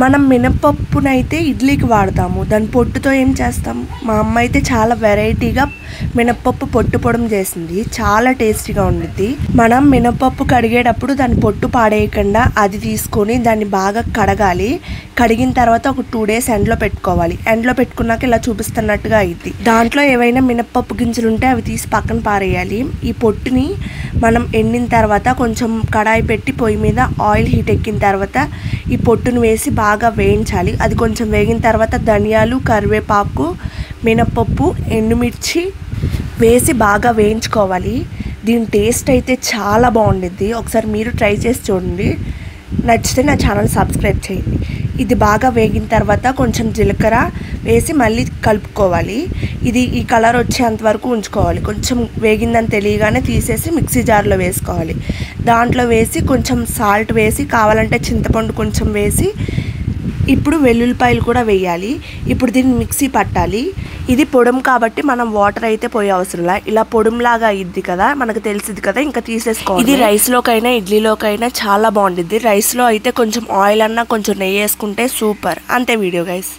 మనం మినపప్పునైతే ఇడ్లీకి వాడతాము, దాని పొట్టుతో ఏం చేస్తాం. మా అమ్మ అయితే చాలా వెరైటీగా మినపప్పు పొట్టు పొడం చేసింది, చాలా టేస్టీగా ఉండిద్ది. మనం మినపప్పు కడిగేటప్పుడు దాని పొట్టు పాడేయకుండా అది తీసుకొని దాన్ని బాగా కడగాలి. కడిగిన తర్వాత ఒక 2 days ఎండలో పెట్టుకోవాలి. ఎండలో పెట్టుకున్నాక ఇలా చూపిస్తున్నట్టుగా అయింది. దాంట్లో ఏవైనా మినపప్పు గింజలు ఉంటే అవి తీసి పక్కన పారేయాలి. ఈ పొట్టుని మనం ఎండిన తర్వాత కొంచెం కడాయి పెట్టి పొయ్యి మీద ఆయిల్ హీట్ ఎక్కిన తర్వాత ఈ పొట్టును వేసి బాగా వేయించాలి. అది కొంచెం వేగిన తర్వాత ధనియాలు, కరివేపాకు, మినపప్పు, ఎండుమిర్చి వేసి బాగా వేయించుకోవాలి. దీని టేస్ట్ అయితే చాలా బాగుండిద్ది. ఒకసారి మీరు ట్రై చేసి చూడండి. నచ్చితే నా ఛానల్ సబ్స్క్రైబ్ చేయండి. ఇది బాగా వేగిన తర్వాత కొంచెం జీలకర్ర వేసి మళ్ళీ కలుపుకోవాలి. ఇది ఈ కలర్ వచ్చేంత వరకు ఉంచుకోవాలి. కొంచెం వేగిందని తెలియగానే తీసేసి మిక్సీ జార్లో వేసుకోవాలి. దాంట్లో వేసి కొంచెం సాల్ట్ వేసి కావాలంటే చింతపండు కొంచెం వేసి ఇప్పుడు వెల్లుల్లిపాయలు కూడా వేయాలి. ఇప్పుడు దీన్ని మిక్సీ పట్టాలి. ఇది పొడం కాబట్టి మనం వాటర్ అయితే పోయే అవసరంలా, ఇలా పొడంలాగా అయ్యిద్ది కదా, మనకు తెలిసిద్ది కదా, ఇంకా తీసేసుకోవాలి. ఇది రైస్లోకైనా ఇడ్లీలోకైనా చాలా బాగుండిద్ది. రైస్లో అయితే కొంచెం ఆయిల్ అన్నా కొంచెం నెయ్యి వేసుకుంటే సూపర్. అంతే వీడియో గైస్.